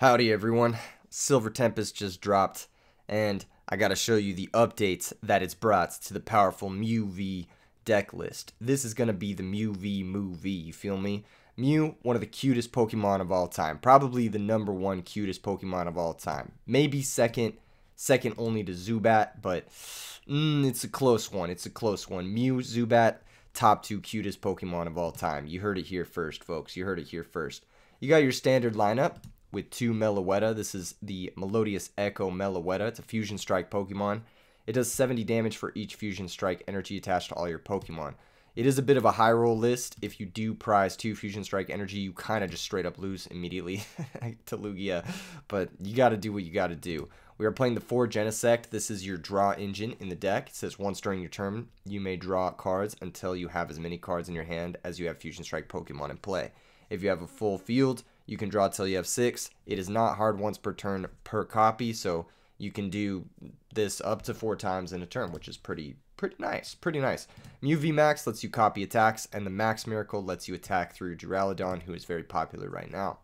Howdy everyone, Silver Tempest just dropped, and I gotta show you the updates that it's brought to the powerful Mew V deck list. This is gonna be the Mew V Moo V, you feel me? Mew, one of the cutest Pokemon of all time, probably the #1 cutest Pokemon of all time. Maybe second only to Zubat, but it's a close one, Mew, Zubat, top 2 cutest Pokemon of all time. You heard it here first, folks, you heard it here first. You got your standard lineup with 2 Meloetta. This is the Melodious Echo Meloetta. It's a Fusion Strike Pokemon. It does 70 damage for each Fusion Strike energy attached to all your Pokemon. It is a bit of a high roll list. If you do prize 2 Fusion Strike energy, you kind of just straight up lose immediately to Lugia. But you got to do what you got to do. We are playing the 4 Genesect. This is your draw engine in the deck. It says once during your turn, you may draw cards until you have as many cards in your hand as you have Fusion Strike Pokemon in play. If you have a full field, you can draw till you have 6. It is not hard once per turn per copy, so you can do this up to 4 times in a turn, which is pretty nice. Mew V Max lets you copy attacks, and the Max Miracle lets you attack through Duraludon, who is very popular right now.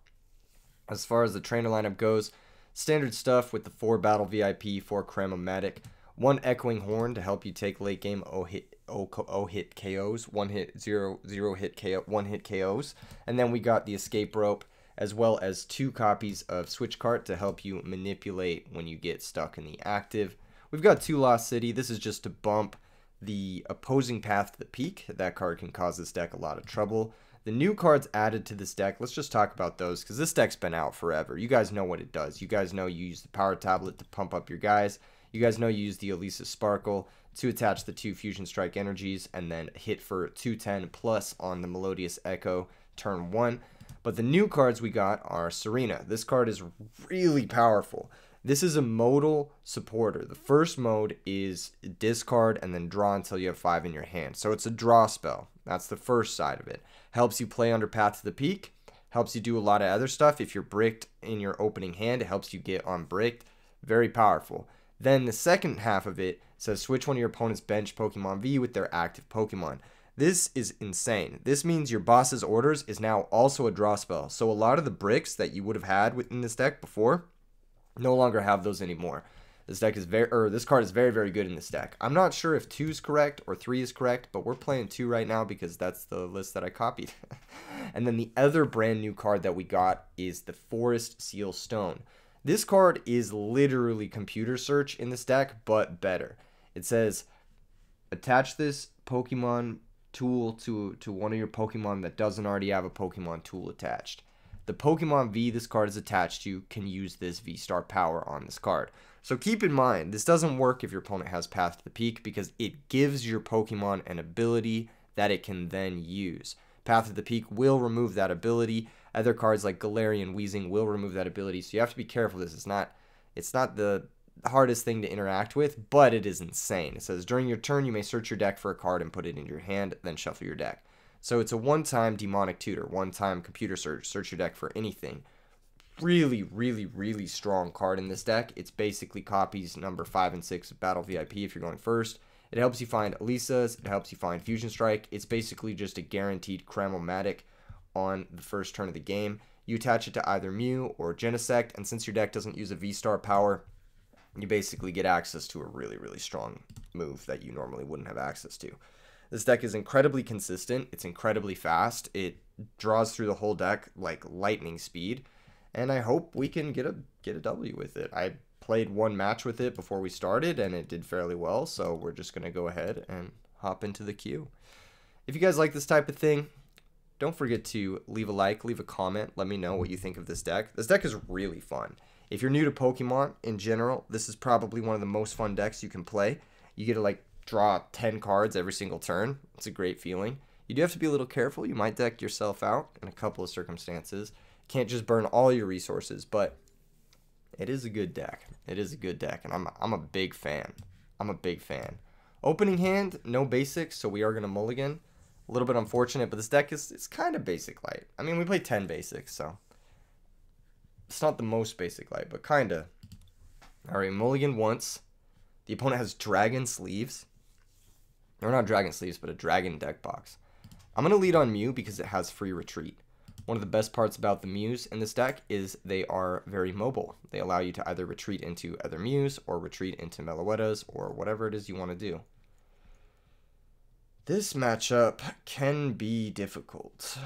As far as the trainer lineup goes, standard stuff with the 4 Battle VIP, 4 Cramomatic, 1 Echoing Horn to help you take late game hit KOs, 1 hit 0 hit KO, 1 hit KOs, and then we got the Escape Rope, as well as 2 copies of Switch Cart to help you manipulate when you get stuck in the active. We've got 2 Lost City. This is just to bump the opposing path to the peak. That card can cause this deck a lot of trouble. The new cards added to this deck, let's just talk about those, because this deck's been out forever. You guys know what it does. You guys know you use the Power Tablet to pump up your guys. You guys know you use the Elisa Sparkle to attach the 2 Fusion Strike energies and then hit for 210 plus on the Melodious Echo turn 1. But the new cards we got are Serena. This card is really powerful. This is a modal supporter. The first mode is discard and then draw until you have 5 in your hand. So it's a draw spell. That's the first side of it. Helps you play under Path to the Peak. Helps you do a lot of other stuff. If you're bricked in your opening hand, it helps you get on bricked. Very powerful. Then the second half of it says switch one of your opponent's bench Pokemon V with their active Pokemon. This is insane. This means your boss's orders is now also a draw spell. So a lot of the bricks that you would have had within this deck before no longer have those anymore. This card is very, very good in this deck. I'm not sure if 2 is correct or 3 is correct, but we're playing 2 right now because that's the list that I copied. And then the other brand new card that we got is the Forest Seal Stone. This card is literally computer search in this deck, but better. It says attach this Pokemon tool to one of your Pokemon that doesn't already have a Pokemon tool attached. The Pokemon V this card is attached to can use this V-Star power on this card. So keep in mind, this doesn't work if your opponent has Path to the Peak because it gives your Pokemon an ability that it can then use. Path to the Peak will remove that ability. Other cards like Galarian Weezing will remove that ability. So you have to be careful. This is not the hardest thing to interact with, but it is insane. It says during your turn you may search your deck for a card and put it in your hand, then shuffle your deck. So it's a one-time demonic tutor, one-time computer search your deck for anything. Really strong card in this deck. It's basically copies number 5 and 6 of Battle VIP if you're going first. It helps you find Elisa's, it helps you find Fusion Strike. It's basically just a guaranteed Cramomatic on the first turn of the game. You attach it to either Mew or Genesect, and since your deck doesn't use a V-Star power, you basically get access to a really strong move that you normally wouldn't have access to. This deck is incredibly consistent. It's incredibly fast. It draws through the whole deck like lightning speed, and I hope we can get a W with it. I played 1 match with it before we started, and it did fairly well, so we're just going to go ahead and hop into the queue. If you guys like this type of thing, don't forget to leave a like, leave a comment, let me know what you think of this deck. This deck is really fun. If you're new to Pokemon in general, this is probably one of the most fun decks you can play. You get to like draw 10 cards every single turn. It's a great feeling. You do have to be a little careful. You might deck yourself out in a couple of circumstances. Can't just burn all your resources, but it is a good deck. It is a good deck, and I'm a big fan. I'm a big fan. Opening hand, no basics, so we are going to mulligan. A little bit unfortunate, but this deck is kind of basic light. I mean, we played 10 basics, so it's not the most basic light, but kind of. All right, mulligan once. The opponent has Dragon Sleeves. Or not Dragon Sleeves, but a Dragon deck box. I'm going to lead on Mew because it has free retreat. One of the best parts about the Mews in this deck is they are very mobile. They allow you to either retreat into other Mews or retreat into Meloettas or whatever it is you want to do. This matchup can be difficult.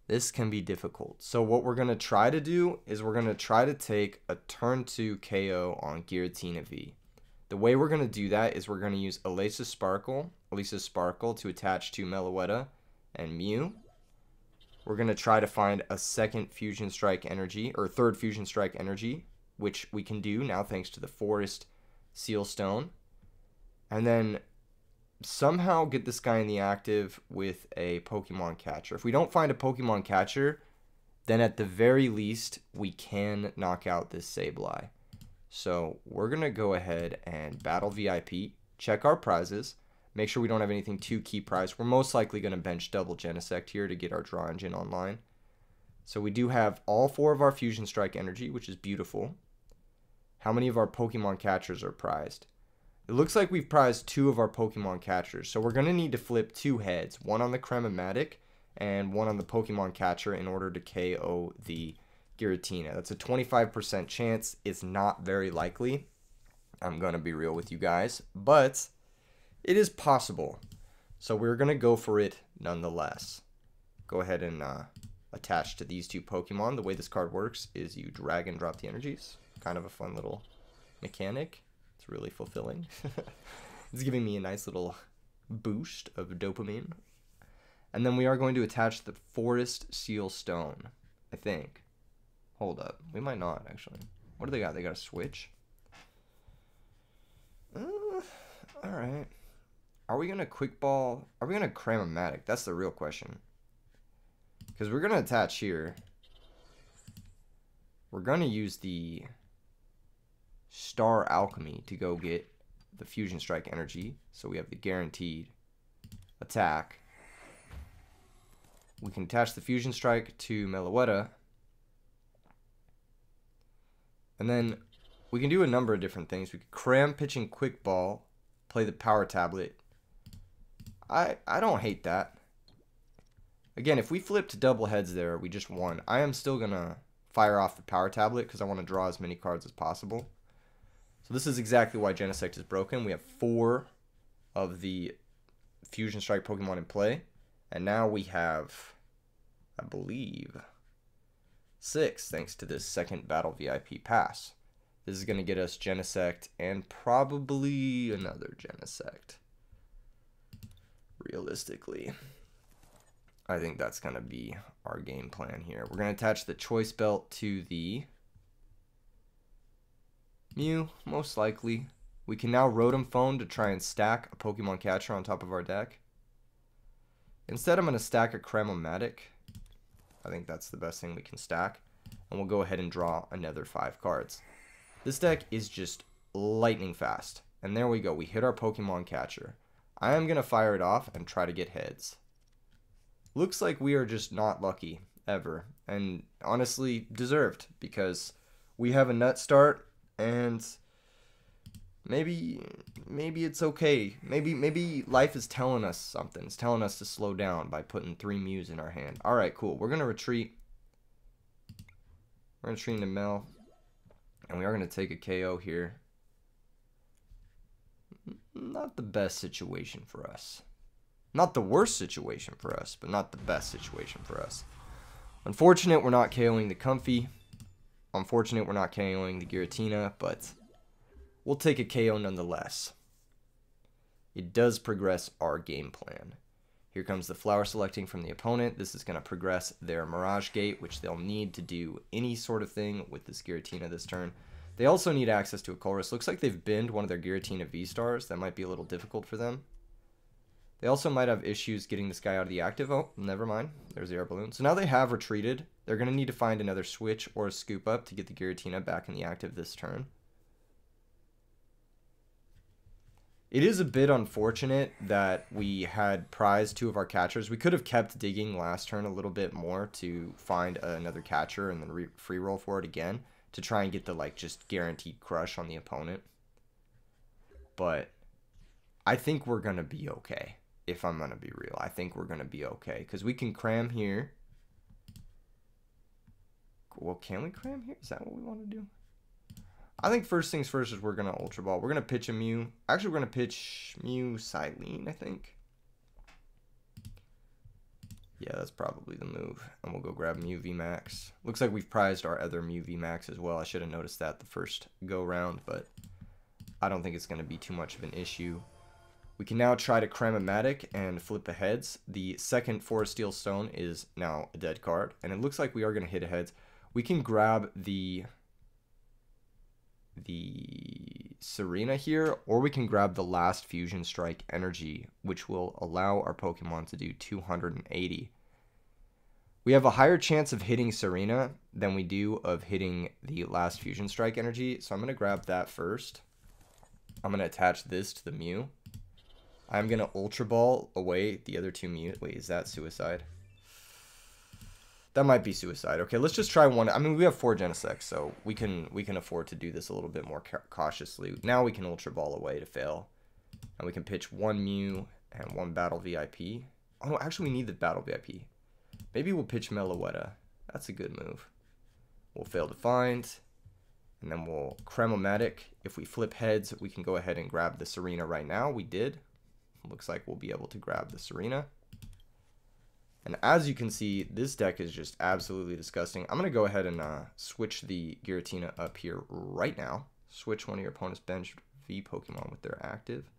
This can be difficult. So what we're going to try to do is we're going to try to take a turn 2 KO on Giratina V. The way we're going to do that is we're going to use Elisa's Sparkle to attach to Meloetta and Mew. We're going to try to find a second Fusion Strike energy, or third Fusion Strike energy, which we can do now thanks to the Forest Seal Stone. And then somehow get this guy in the active with a Pokemon catcher. If we don't find a Pokemon catcher, then at the very least, we can knock out this Sableye. So we're going to go ahead and battle VIP, check our prizes, make sure we don't have anything too key prized. We're most likely going to bench double Genesect here to get our draw engine online. So we do have all 4 of our Fusion Strike energy, which is beautiful. How many of our Pokemon catchers are prized? It looks like we've prized 2 of our Pokemon catchers, so we're going to need to flip 2 heads, one on the Crematic and one on the Pokemon catcher in order to KO the Giratina. That's a 25% chance. It's not very likely. I'm going to be real with you guys, but it is possible. So we're going to go for it nonetheless. Go ahead and attach to these 2 Pokemon. The way this card works is you drag and drop the energies. Kind of a fun little mechanic. It's really fulfilling. It's giving me a nice little boost of dopamine. And then we are going to attach the Forest Seal Stone, I think. Hold up. We might not, actually. What do they got? They got a switch? Alright. Are we going to Quick Ball? Are we going to Crematic? That's the real question. Because we're going to attach here. We're going to use the Star Alchemy to go get the Fusion Strike energy. So we have the guaranteed attack. We can attach the Fusion Strike to Meloetta. And then we can do a number of different things. We could cram pitching Quick Ball, play the Power Tablet. I don't hate that. Again, if we flipped double heads there, we just won. I am still going to fire off the Power Tablet because I want to draw as many cards as possible. So this is exactly why Genesect is broken. We have 4 of the Fusion Strike Pokemon in play. And now we have, I believe, 6 thanks to this second Battle VIP pass. This is going to get us Genesect and probably another Genesect. Realistically, I think that's going to be our game plan here. We're going to attach the Choice Belt to the Mew, most likely. We can now Rotom Phone to try and stack a Pokemon catcher on top of our deck. Instead, I'm going to stack a Crematic. I think that's the best thing we can stack. And we'll go ahead and draw another 5 cards. This deck is just lightning fast. And there we go. We hit our Pokemon catcher. I am going to fire it off and try to get heads. Looks like we are just not lucky, ever. And honestly, deserved. Because we have a nut start. And maybe it's okay. Maybe life is telling us something. It's telling us to slow down by putting 3 Mews in our hand. All right, cool. We're gonna retreat. We're gonna retreat into Mel, and we are gonna take a KO here. Not the best situation for us. Not the worst situation for us, but not the best situation for us. Unfortunate, we're not KOing the Comfy. Unfortunate, we're not KOing the Giratina, but we'll take a KO nonetheless. It does progress our game plan. Here comes the Flower Selecting from the opponent. This is going to progress their Mirage Gate, which they'll need to do any sort of thing with this Giratina this turn. They also need access to a Colress. Looks like they've binned one of their Giratina V-Stars. That might be a little difficult for them. They also might have issues getting this guy out of the active. Oh, never mind. There's the Air Balloon. So now they have retreated. They're going to need to find another switch or a scoop up to get the Giratina back in the active this turn. It is a bit unfortunate that we had prized 2 of our catchers. We could have kept digging last turn a little bit more to find another catcher and then free roll for it again to try and get the just guaranteed crush on the opponent. But I think we're going to be okay. if I'm going to be real. I think we're going to be okay. Because we can cram here. Well, can we cram here? Is that what we want to do? I think first things first is we're going to Ultra Ball. We're going to pitch a Mew. Actually, we're going to pitch Mew Silene, I think. Yeah, that's probably the move. And we'll go grab Mew VMAX. Looks like we've prized our other Mew VMAX as well. I should have noticed that the first go round, but I don't think it's going to be too much of an issue. We can now try to Cram-O-Matic and flip the heads. The second Forest Steel Stone is now a dead card, and it looks like we are going to hit a heads. We can grab the Serena here, or we can grab the last Fusion Strike Energy, which will allow our Pokemon to do 280. We have a higher chance of hitting Serena than we do of hitting the last Fusion Strike Energy, so I'm going to grab that first. I'm going to attach this to the Mew. I'm going to Ultra Ball away the other two Mew. Wait, is that Suicide? That might be Suicide. Okay, let's just try one. I mean, we have 4 Genesects, so we can afford to do this a little bit more cautiously. Now we can Ultra Ball away to fail. And we can pitch 1 Mew and 1 Battle VIP. Oh, no, actually, we need the Battle VIP. Maybe we'll pitch Meloetta. That's a good move. We'll fail to find. And then we'll Cram-O-Matic. If we flip heads, we can go ahead and grab the Serena right now. We did. Looks like we'll be able to grab the Serena. And as you can see, this deck is just absolutely disgusting. I'm going to go ahead and switch the Giratina up here right now. Switch one of your opponent's bench V Pokemon with their active.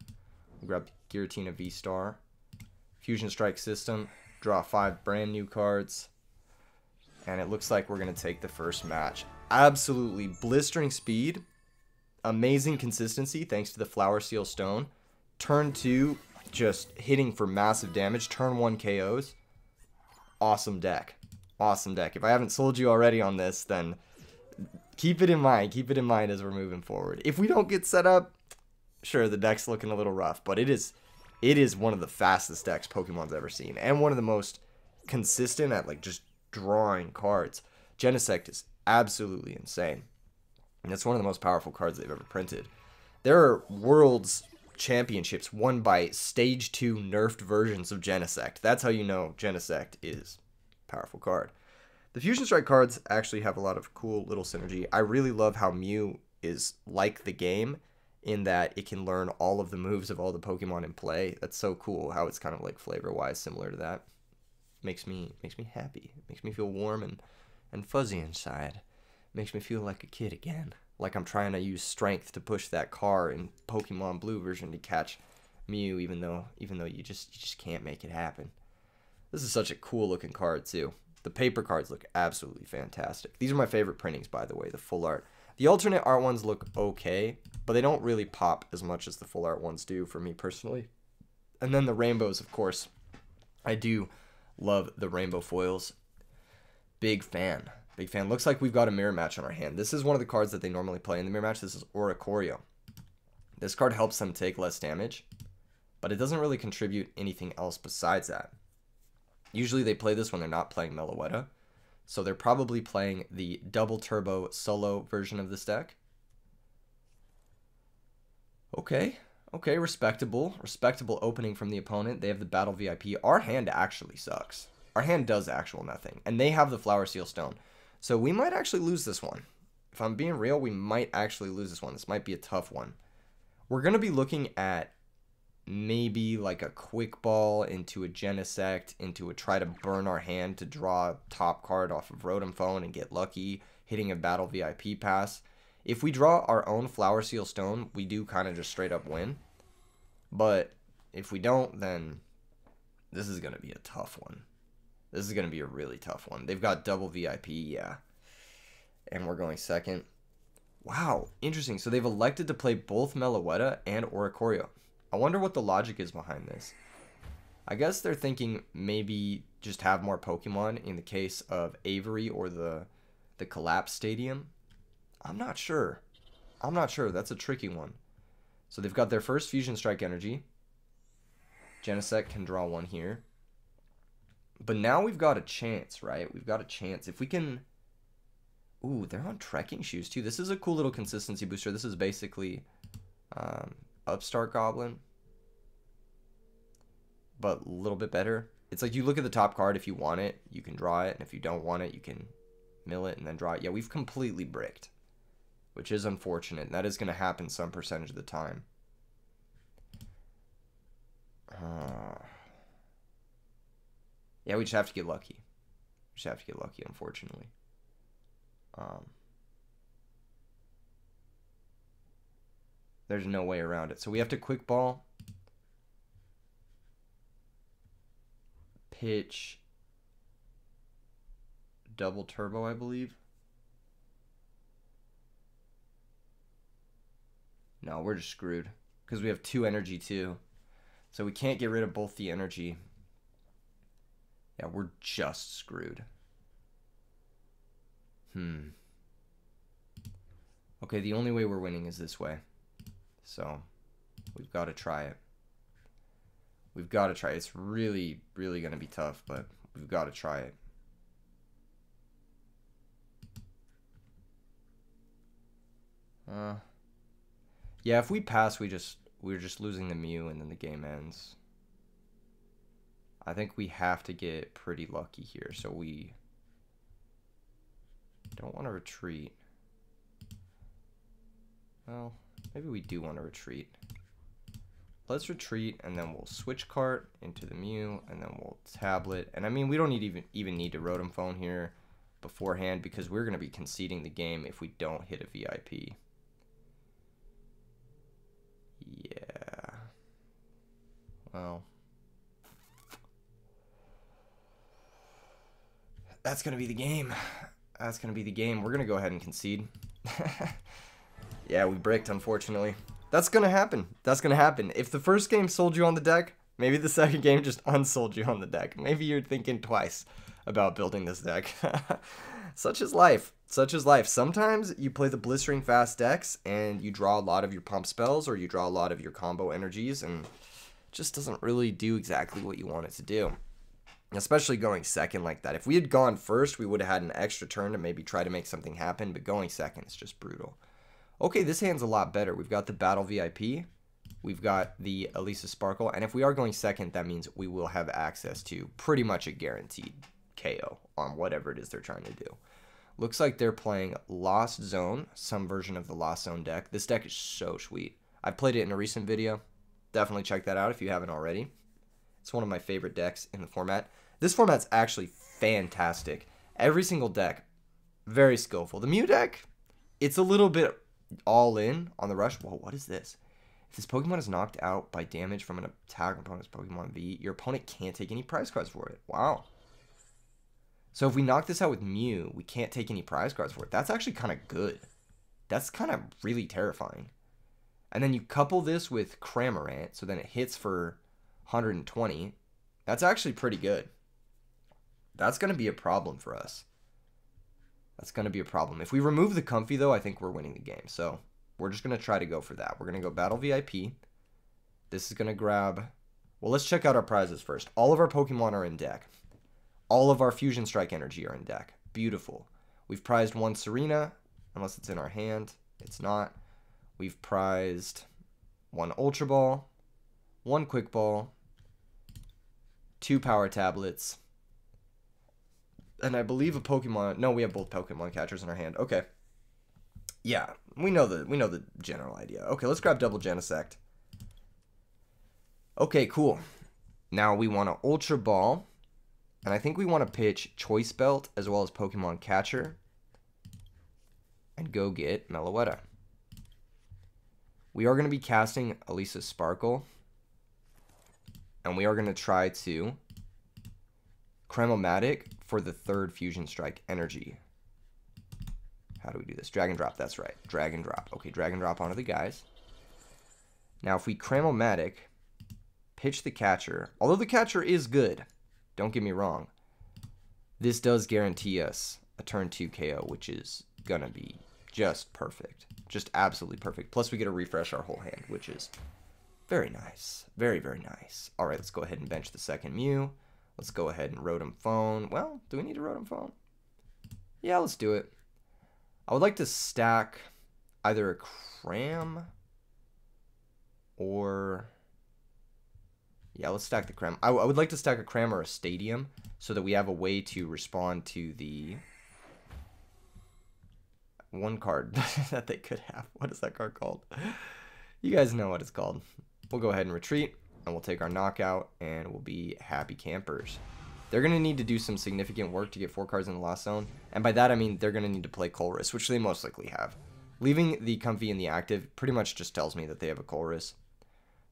We'll grab Giratina V-Star. Fusion Strike System. Draw 5 brand new cards. And it looks like we're going to take the first match. Absolutely blistering speed. Amazing consistency thanks to the Flower Seal Stone. Turn 2, just hitting for massive damage. Turn 1 KOs. Awesome deck. Awesome deck. If I haven't sold you already on this, then keep it in mind. Keep it in mind as we're moving forward. If we don't get set up, sure, the deck's looking a little rough, but it is one of the fastest decks Pokemon's ever seen, and one of the most consistent at like just drawing cards. Genesect is absolutely insane, and it's one of the most powerful cards they've ever printed. There are Worlds Championships won by Stage 2 nerfed versions of Genesect. That's how you know Genesect is a powerful card. The Fusion Strike cards actually have a lot of cool little synergy. I really love how Mew is like the game in that it can learn all of the moves of all the Pokemon in play. That's so cool how it's kind of like flavor-wise similar to that. Makes me happy. Makes me feel warm and fuzzy inside. Makes me feel like a kid again. Like I'm trying to use strength to push that car in Pokemon Blue version to catch Mew, even though you just can't make it happen. This is such a cool looking card too. The paper cards look absolutely fantastic. These are my favorite printings, by the way, the full art. The alternate art ones look okay, but they don't really pop as much as the full art ones do for me personally. And then the rainbows, of course. I do love the rainbow foils. Big fan. Big fan. Looks like we've got a mirror match on our hand. This is one of the cards that they normally play in the mirror match. This is Oricorio. This card helps them take less damage, but it doesn't really contribute anything else besides that. Usually they play this when they're not playing Meloetta, so they're probably playing the double turbo solo version of this deck. Okay, respectable opening from the opponent. They have the Battle VIP. Our hand actually sucks. Our hand does actual nothing, and they have the Flower Seal Stone. So we might actually lose this one. If I'm being real, we might actually lose this one. This might be a tough one. We're going to be looking at maybe like a Quick Ball into a Genesect, into a try to burn our hand to draw a top card off of Rotom Phone and get lucky, hitting a Battle VIP pass. If we draw our own Flower Seal Stone, we do kind of just straight up win. But if we don't, then this is going to be a tough one. This is going to be a really tough one. They've got double VIP, yeah. And we're going second. Wow, interesting. So they've elected to play both Meloetta and Oricorio. I wonder what the logic is behind this. I guess they're thinking maybe just have more Pokemon in the case of Avery or the Collapse Stadium. I'm not sure. That's a tricky one. So they've got their first Fusion Strike Energy. Genesect can draw one here. But now we've got a chance, right? We've got a chance. If we can... Ooh, they're on trekking shoes, too. This is a cool little consistency booster. This is basically Upstart Goblin. but a little bit better. It's like you look at the top card. If you want it, you can draw it. And if you don't want it, you can mill it and then draw it. Yeah, we've completely bricked, which is unfortunate. And that is going to happen some percentage of the time. Yeah, we just have to get lucky. We just have to get lucky, unfortunately. There's no way around it. So we have to quick ball, pitch, double turbo, I believe. No, we're just screwed because we have 2 energy too. So we can't get rid of both the energy. Yeah, we're just screwed. Okay, the only way we're winning is this way. So we've got to try it. We've got to try it. It's really, really going to be tough, but we've got to try it. Yeah, if we pass, we're just losing the Mew and then the game ends. I think we have to get pretty lucky here, so we don't want to retreat. Well, maybe we do want to retreat. Let's retreat, and then we'll switch cart into the Mew, and then we'll tablet. And I mean, we don't even need to Rotom Phone here beforehand because we're going to be conceding the game if we don't hit a VIP. Yeah. Well, that's going to be the game. That's going to be the game. We're going to go ahead and concede. Yeah, we bricked, unfortunately. That's going to happen. That's going to happen. If the first game sold you on the deck, maybe the second game just unsold you on the deck. Maybe you're thinking twice about building this deck. Such is life. Such is life. Sometimes you play the blistering fast decks and you draw a lot of your pump spells or you draw a lot of your combo energies and it just doesn't really do exactly what you want it to do. Especially going second like that. If we had gone first, we would have had an extra turn to maybe try to make something happen, but going second is just brutal. Okay, this hand's a lot better. We've got the Battle VIP. We've got the Elisa Sparkle. And if we are going second, that means we will have access to pretty much a guaranteed KO on whatever it is they're trying to do. Looks like they're playing Lost Zone, some version of the Lost Zone deck. This deck is so sweet. I played it in a recent video. Definitely check that out if you haven't already. It's one of my favorite decks in the format. This format's actually fantastic. Every single deck, very skillful. The Mew deck, it's a little bit all in on the rush. Whoa, what is this? If this Pokemon is knocked out by damage from an attack opponent's Pokemon V, your opponent can't take any prize cards for it. Wow. So if we knock this out with Mew, we can't take any prize cards for it. That's actually kind of good. That's kind of really terrifying. And then you couple this with Cramorant, so then it hits for 120. That's actually pretty good. That's going to be a problem for us. That's going to be a problem. If we remove the Comfy, though, I think we're winning the game. So we're just going to try to go for that. We're going to go Battle VIP. This is going to grab... Well, let's check out our prizes first. All of our Pokemon are in deck. All of our Fusion Strike energy are in deck. Beautiful. We've prized 1 Serena, unless it's in our hand. It's not. We've prized 1 Ultra Ball, 1 Quick Ball, 2 Power Tablets, and I believe a Pokemon. No, we have both Pokemon catchers in our hand. Okay. Yeah, we know the general idea. Okay, let's grab double Genesect. Okay, cool. Now we want to Ultra Ball, and I think we want to pitch Choice Belt as well as Pokemon Catcher, and go get Meloetta. We are going to be casting Elisa Sparkle, and we are going to try to Cramomatic for the 3rd Fusion Strike energy. How do we do this? Drag and drop, that's right. Drag and drop. Okay, drag and drop onto the guys. Now, if we Cramomatic, pitch the catcher, although the catcher is good, don't get me wrong, this does guarantee us a turn 2 KO, which is going to be just perfect. Just absolutely perfect. Plus, we get to refresh our whole hand, which is very nice. Very, very nice. All right, let's go ahead and bench the second Mew. Let's go ahead and Rotom Phone. Well, do we need a Rotom Phone? Yeah, let's do it. I would like to stack either a Cram or... Yeah, let's stack the Cram. I would like to stack a Cram or a Stadium so that we have a way to respond to the one card that they could have. What is that card called? You guys know what it's called. We'll go ahead and retreat, and we'll take our knockout, and we'll be happy campers. They're going to need to do some significant work to get 4 cards in the Lost Zone, and by that I mean they're going to need to play Colress, which they most likely have. Leaving the Comfy in the active pretty much just tells me that they have a Colress.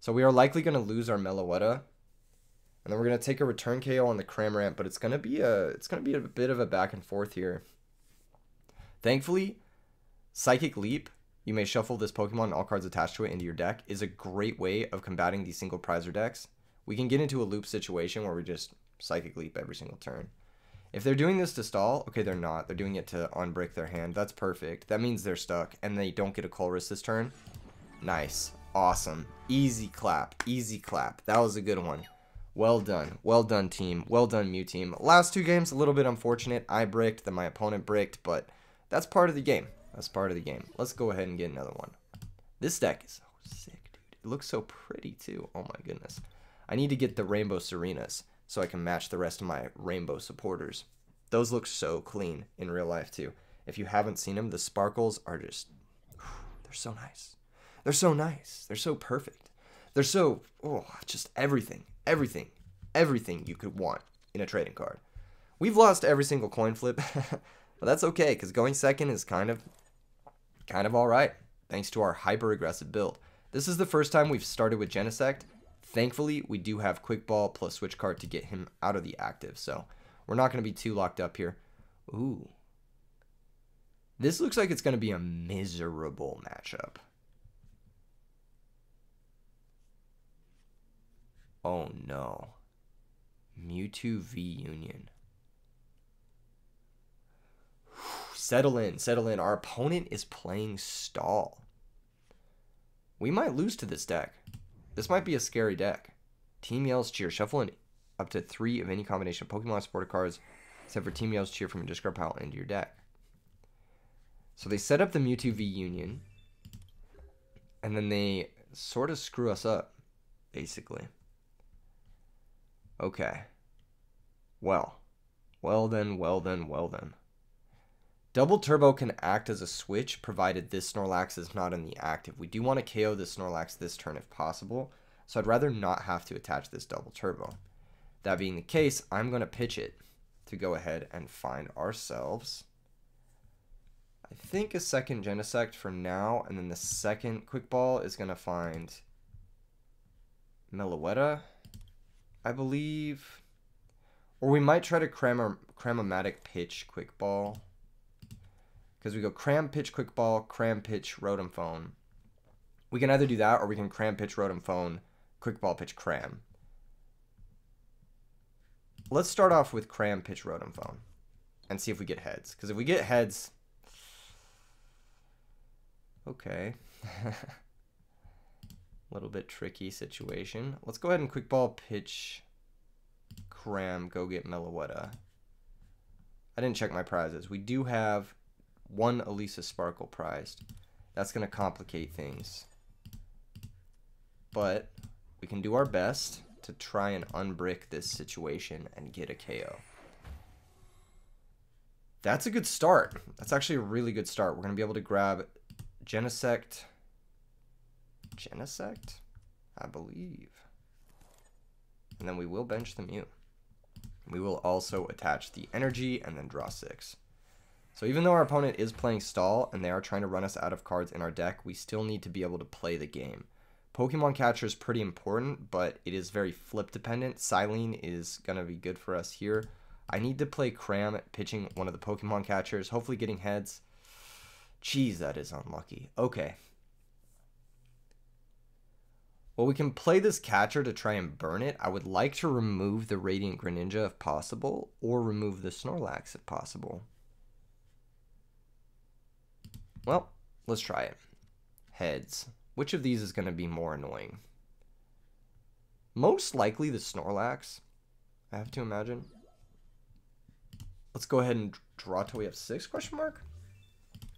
So we are likely going to lose our Meloetta, and then we're going to take a return KO on the Cramorant, but it's going to be a bit of a back and forth here. Thankfully, Psychic Leap, you may shuffle this Pokemon and all cards attached to it into your deck, is a great way of combating these single prizer decks. We can get into a loop situation where we just Psychic Leap every single turn. If they're doing this to stall, okay, they're not. They're doing it to unbrick their hand. That's perfect. That means they're stuck, and they don't get a Colress this turn. Nice. Awesome. Easy clap. Easy clap. That was a good one. Well done. Well done, team. Well done, Mew team. Last 2 games, a little bit unfortunate. I bricked, then my opponent bricked, but that's part of the game. That's part of the game. Let's go ahead and get another one. This deck is so sick, dude. It looks so pretty, too. Oh, my goodness. I need to get the Rainbow Serenas so I can match the rest of my Rainbow supporters. Those look so clean in real life, too. If you haven't seen them, the sparkles are just... they're so nice. They're so nice. They're so perfect. They're so... oh, just everything. Everything. Everything you could want in a trading card. We've lost every single coin flip, but that's okay, because going second is kind of all right, thanks to our hyper-aggressive build. This is the first time we've started with Genesect. Thankfully, we do have Quick Ball plus Switch Card to get him out of the active, so we're not going to be too locked up here. Ooh. This looks like it's going to be a miserable matchup. Oh no. Mewtwo V Union. Settle in, settle in. Our opponent is playing stall. We might lose to this deck. This might be a scary deck. Team Yell's Cheer. Shuffle in up to 3 of any combination of Pokemon supported cards, except for Team Yell's Cheer from your discard pile into your deck. So they set up the Mewtwo V Union, and then they sort of screw us up, basically. Okay. Well then. Double Turbo can act as a switch, provided this Snorlax is not in the active. We do want to KO this Snorlax this turn if possible, so I'd rather not have to attach this Double Turbo. That being the case, I'm going to pitch it to go ahead and find ourselves, I think, a second Genesect for now, and then the second Quick Ball is going to find Meloetta, I believe. Or we might try to Cram-O-Matic pitch Quick Ball. Because we go Cram, pitch, Quick Ball, Cram, pitch, Rotom Phone. We can either do that, or we can Cram, pitch, Rotom Phone, Quick Ball, pitch, Cram. Let's start off with Cram, pitch, Rotom Phone. And see if we get heads. Because if we get heads... okay. A little bit tricky situation. Let's go ahead and Quick Ball, pitch, Cram, go get Meloetta. I didn't check my prizes. We do have 1 Elisa Sparkle prized. That's going to complicate things. But we can do our best to try and unbrick this situation and get a KO. That's a good start. That's actually a really good start. We're going to be able to grab Genesect, I believe. And then we will bench the Mew. We will also attach the energy and then draw 6. So even though our opponent is playing stall and they are trying to run us out of cards in our deck, we still need to be able to play the game. Pokemon Catcher is pretty important, but it is very flip dependent. Silene is going to be good for us here. I need to play Cram pitching one of the Pokemon Catchers, hopefully getting heads. Jeez, that is unlucky. Okay. Well, we can play this Catcher to try and burn it. I would like to remove the Radiant Greninja if possible, or remove the Snorlax if possible. Well, let's try it. Heads. Which of these is going to be more annoying? Most likely the Snorlax, I have to imagine. Let's go ahead and draw till we have 6, question mark?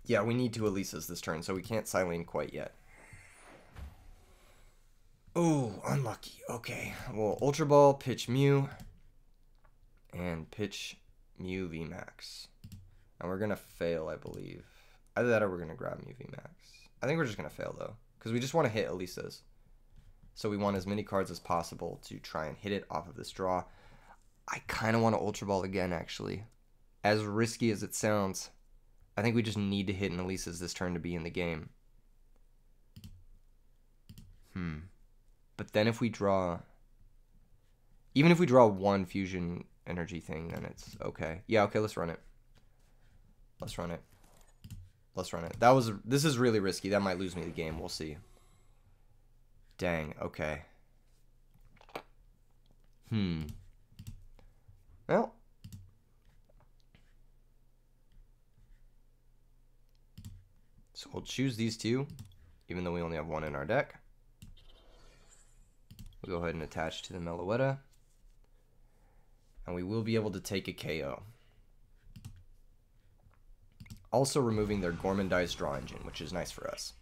Yeah, we need 2 Elisas this turn, so we can't Silene quite yet. Oh, unlucky. Okay. Well, Ultra Ball, pitch Mew, and pitch Mew VMAX. And we're going to fail, I believe. Either that or we're going to grab Mew VMAX. I think we're just going to fail, though, because we just want to hit Elisa's. So we want as many cards as possible to try and hit it off of this draw. I kind of want to Ultra Ball again, actually. As risky as it sounds, I think we just need to hit an Elisa's this turn to be in the game. But then if we draw... Even if we draw one fusion energy thing, then it's okay. Yeah, okay, let's run it. Let's run it. Let's run it. This is really risky. That might lose me the game. We'll see. Dang, okay. Well. So we'll choose these two, even though we only have one in our deck. We'll go ahead and attach to the Meloetta. And we will be able to take a KO. Also removing their Gormandize draw engine, which is nice for us.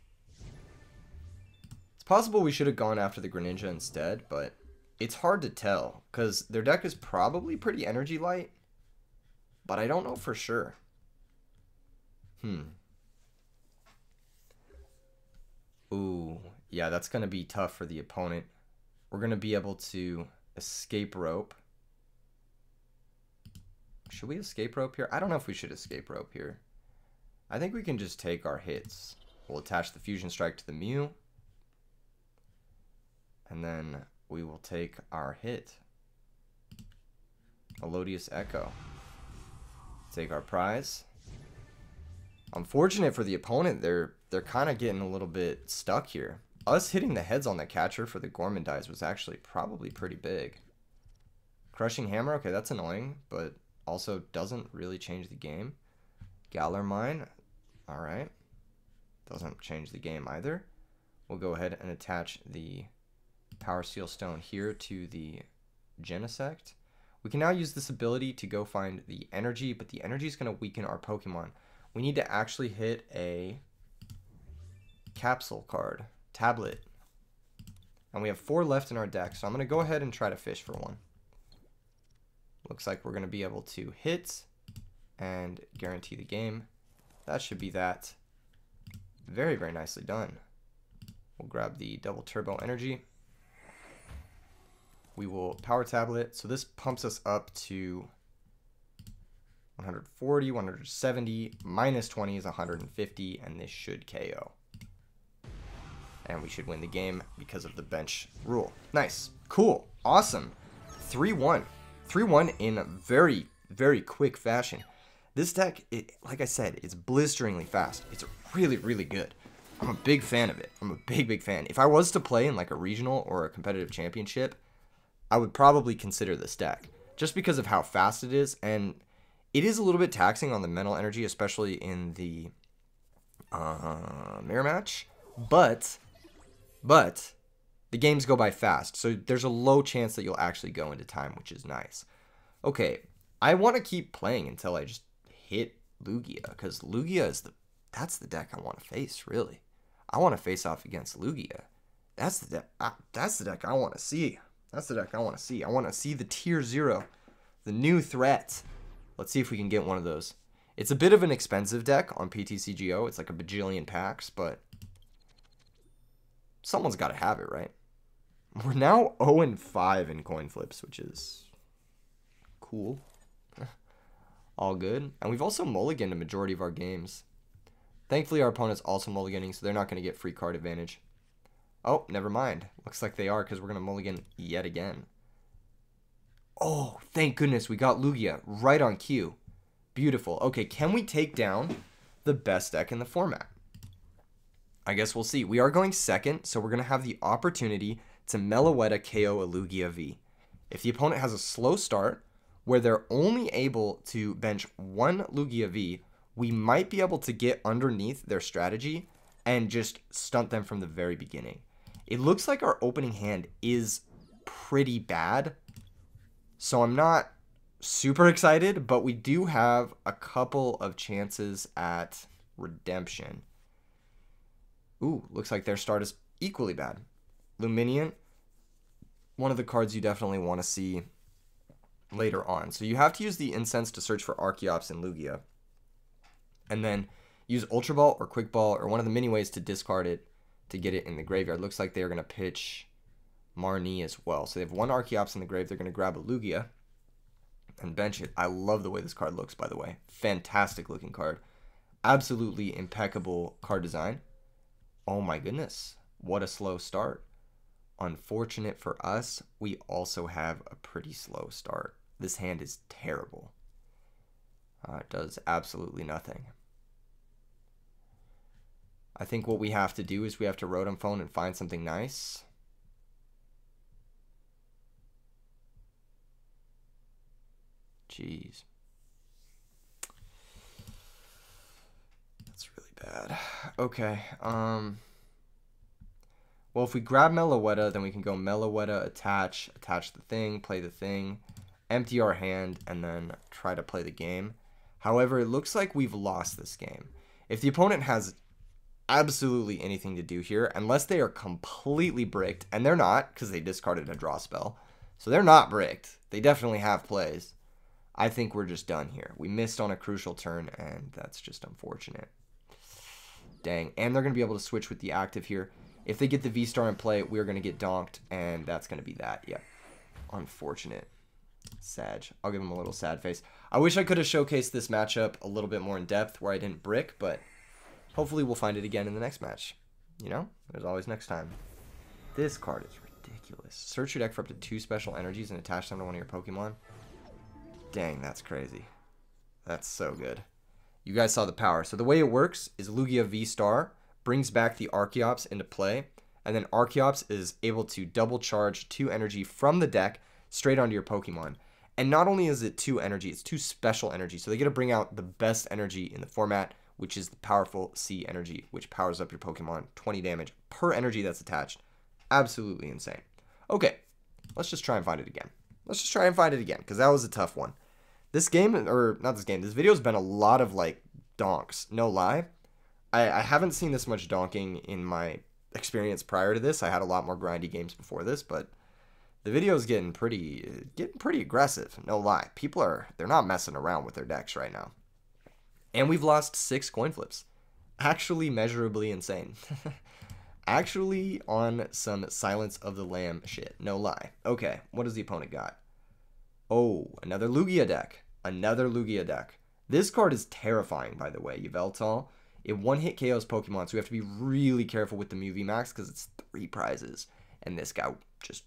It's possible we should have gone after the Greninja instead, but it's hard to tell, because their deck is probably pretty energy light, but I don't know for sure. Ooh, yeah, that's going to be tough for the opponent. We're going to be able to escape rope. Should we escape rope here? I don't know if we should escape rope here. I think we can just take our hits. We'll attach the Fusion Strike to the Mew. And then we will take our hit. Elodious Echo. Take our prize. Unfortunate for the opponent, they're kind of getting a little bit stuck here. Us hitting the heads on the catcher for the Gormandize was actually probably pretty big. Crushing Hammer, okay, that's annoying, but also doesn't really change the game. Galar Mine, alright. Doesn't change the game either. We'll go ahead and attach the Power Seal Stone here to the Genesect. We can now use this ability to go find the energy, but the energy is going to weaken our Pokemon. We need to actually hit a capsule card, tablet. And we have 4 left in our deck, so I'm going to go ahead and try to fish for one. Looks like we're going to be able to hit and guarantee the game. That should be that. Very, very nicely done. We'll grab the double turbo energy. We will power tablet. So this pumps us up to 140, 170, minus 20 is 150, and this should KO. And we should win the game because of the bench rule. Nice. Cool. Awesome. 3-1. 3-1 in a very, very quick fashion. This deck, like I said, it's blisteringly fast. It's really, really good. I'm a big fan of it. I'm a big, big fan. If I was to play in like a regional or a competitive championship, I would probably consider this deck. Just because of how fast it is, and it is a little bit taxing on the mental energy, especially in the mirror match. But the games go by fast, so there's a low chance that you'll actually go into time, which is nice. Okay, I want to keep playing until I just hit Lugia, because Lugia is that's the deck I want to face, really. I want to face off against Lugia. That's the deck I want to see. That's the deck I want to see. I want to see the tier 0, the new threat. Let's see if we can get one of those. It's a bit of an expensive deck on PTCGO. It's like a bajillion packs, but someone's got to have it, right? We're now 0-5 in coin flips, which is cool. All good. And we've also mulliganed a majority of our games. Thankfully, our opponent's also mulliganing, so they're not going to get free card advantage. Oh, never mind. Looks like they are, because we're going to mulligan yet again. Oh, thank goodness we got Lugia right on cue. Beautiful. Okay, can we take down the best deck in the format? I guess we'll see. We are going second, so we're going to have the opportunity to Meloetta KO a Lugia V. If the opponent has a slow start, where they're only able to bench one Lugia V, we might be able to get underneath their strategy and just stunt them from the very beginning. It looks like our opening hand is pretty bad, so I'm not super excited, but we do have a couple of chances at redemption. Ooh, looks like their start is equally bad. Luminion. one of the cards you definitely want to see later on. So you have to use the Incense to search for Archeops and Lugia. And then use Ultra Ball or Quick Ball or one of the mini ways to discard it to get it in the graveyard. Looks like they're going to pitch Marnie as well. So they have one Archeops in the grave. They're going to grab a Lugia and bench it. I love the way this card looks, by the way. Fantastic looking card. Absolutely impeccable card design. Oh my goodness. What a slow start. Unfortunate for us, we also have a pretty slow start. This hand is terrible. It does absolutely nothing. I think what we have to do is we have to Rotom Phone and find something nice. Jeez. That's really bad. Okay. Well, if we grab Meloetta, then we can go Meloetta, attach the thing, play the thing, empty our hand, and then try to play the game. However, it looks like we've lost this game. If the opponent has absolutely anything to do here, unless they are completely bricked, and they're not, because they discarded a draw spell, so they're not bricked. They definitely have plays. I think we're just done here. We missed on a crucial turn, and that's just unfortunate. Dang. And they're going to be able to switch with the active here. If they get the V-Star in play, we're going to get donked, and that's going to be that. Yep. Unfortunate. Sag. I'll give him a little sad face. I wish I could have showcased this matchup a little bit more in depth where I didn't brick, but hopefully we'll find it again in the next match. You know? There's always next time. This card is ridiculous. Search your deck for up to 2 special energies and attach them to one of your Pokemon. Dang, that's crazy. That's so good. You guys saw the power. So the way it works is Lugia V-Star brings back the Archeops into play, and then Archeops is able to double charge 2 energy from the deck straight onto your Pokemon. And not only is it 2 energy, it's 2 special energy. So they get to bring out the best energy in the format, which is the powerful C energy, which powers up your Pokemon. 20 damage per energy that's attached. Absolutely insane. Okay, let's just try and find it again. Let's just try and find it again, because that was a tough one. This game, or not this game, this video's been a lot of, like, donks. No lie. I haven't seen this much donking in my experience prior to this. I had a lot more grindy games before this, but the video's getting pretty aggressive. No lie. They're not messing around with their decks right now. And we've lost 6 coin flips. Actually measurably insane. Actually on some Silence of the Lamb shit. No lie. Okay, what does the opponent got? Oh, another Lugia deck. Another Lugia deck. This card is terrifying, by the way. Yveltal. It one-hit KOs Pokemon, so we have to be really careful with the Mew VMAX because it's 3 prizes. And this guy just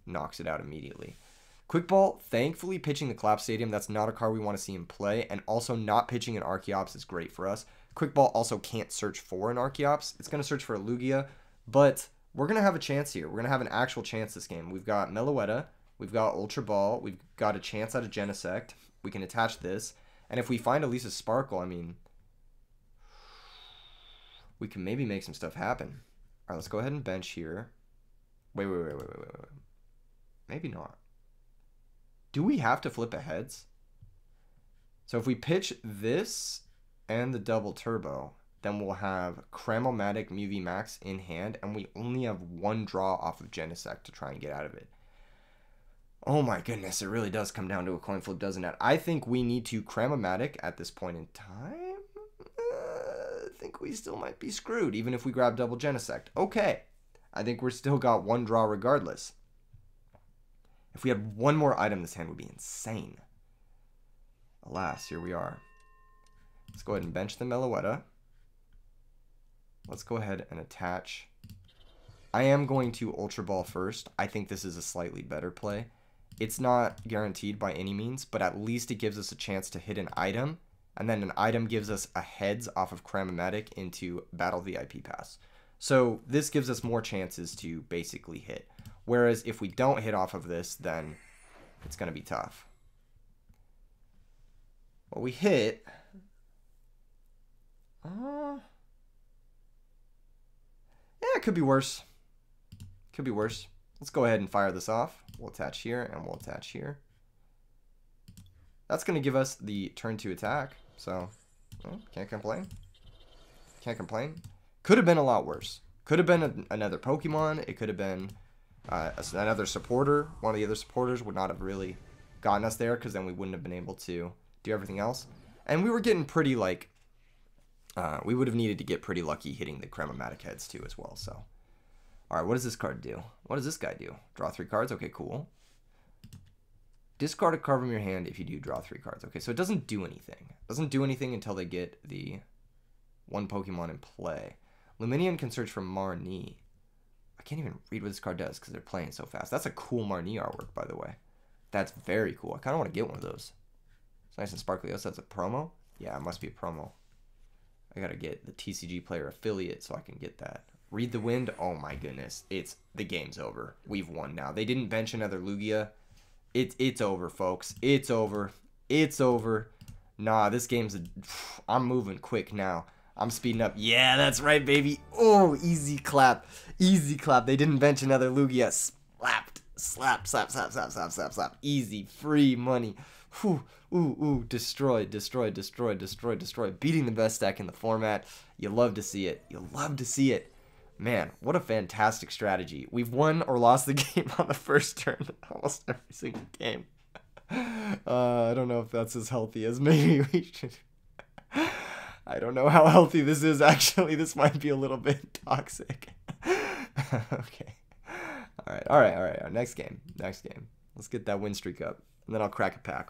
knocks it out immediately. Quick Ball, thankfully pitching the Collapse Stadium. That's not a card we want to see in play. And also not pitching an Archeops is great for us. Quick Ball also can't search for an Archeops. It's going to search for a Lugia. But we're going to have a chance here. We're going to have an actual chance this game. We've got Meloetta. We've got Ultra Ball. We've got a chance out of Genesect. We can attach this. And if we find Elisa's Sparkle, I mean, we can maybe make some stuff happen. All right, let's go ahead and bench here. Wait. Maybe not. Do we have to flip a heads? So if we pitch this and the double turbo, then we'll have Cramomatic Mew VMAX in hand, and we only have 1 draw off of Genesect to try and get out of it. Oh my goodness, it really does come down to a coin flip, doesn't it? I think we need to Cramomatic at this point in time. I think we still might be screwed, even if we grab double Genesect. Okay, I think we're still got 1 draw regardless. If we had 1 more item, this hand would be insane. Alas, here we are. Let's go ahead and bench the Meloetta. Let's go ahead and attach. I am going to Ultra Ball first. I think this is a slightly better play. It's not guaranteed by any means, but at least it gives us a chance to hit an item, and then an item gives us a heads off of Cramomatic into Battle VIP Pass. So this gives us more chances to basically hit. Whereas if we don't hit off of this, then it's going to be tough. Well, we hit. Yeah, it could be worse. Could be worse. Let's go ahead and fire this off. We'll attach here and we'll attach here. That's going to give us the turn 2 attack. So, well, can't complain. Can't complain. Could have been a lot worse. Could have been another Pokemon. It could have been Another supporter, one of the other supporters would not have really gotten us there, because then we wouldn't have been able to do everything else. And we were getting pretty, like, we would have needed to get pretty lucky hitting the Chrematic heads too as well. So, all right, what does this card do? What does this guy do? Draw 3 cards. Okay, cool. Discard a card from your hand if you do draw 3 cards. Okay, so it doesn't do anything. It doesn't do anything until they get the one Pokemon in play. Luminion can search for Marnie. I can't even read what this card does because they're playing so fast. That's a cool Marnie artwork, by the way. That's very cool. I kind of want to get one of those. It's nice and sparkly. Oh, so that's a promo? Yeah, it must be a promo. I got to get the TCG player affiliate so I can get that. Read the Wind. Oh, my goodness. The game's over. We've won now. They didn't bench another Lugia. It's over, folks. It's over. It's over. Nah, this game's I'm moving quick now. I'm speeding up. Yeah, that's right, baby. Oh, easy clap. Easy clap. They didn't bench another Lugia. Slapped. Slap, slap, slap, slap, slap, slap, slap. Easy. Free money. Whew. Ooh, ooh. Destroy, destroy, destroy, destroy, destroy. Beating the best deck in the format. You love to see it. You love to see it. Man, what a fantastic strategy. We've won or lost the game on the first turn almost every single game. I don't know if that's as healthy as maybe we should. I don't know how healthy this is, actually. This might be a little bit toxic. Okay. All right. Next game. Let's get that win streak up, and then I'll crack a pack.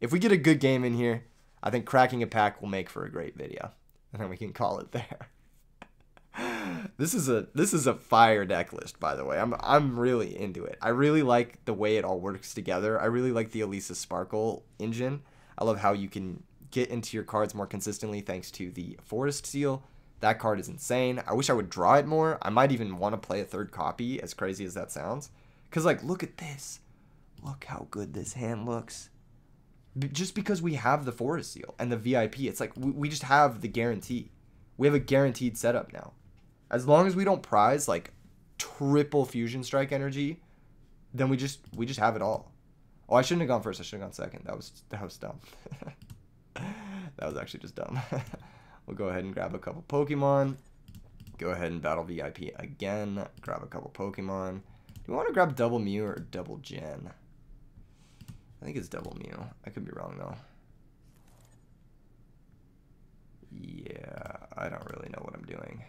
If we get a good game in here, I think cracking a pack will make for a great video, and then we can call it there. This is a fire deck list, by the way. I'm really into it. I really like the way it all works together. I really like the Elisa Sparkle engine. I love how you can get into your cards more consistently thanks to the Forest Seal. That card is insane. I wish I would draw it more. I might even want to play a third copy, as crazy as that sounds. Because, like, look at this. Look how good this hand looks. Just because we have the Forest Seal and the VIP, it's like we just have the guarantee. We have a guaranteed setup now. As long as we don't prize like triple Fusion Strike energy, then we just have it all. Oh, I shouldn't have gone first. I should have gone second. That was dumb. That was actually just dumb. We'll go ahead and grab a couple Pokemon. Go ahead and battle VIP again. Grab a couple Pokemon. Do we want to grab Double Mew or Double Gen? I think it's Double Mew. I could be wrong though. Yeah, I don't really know what I'm doing.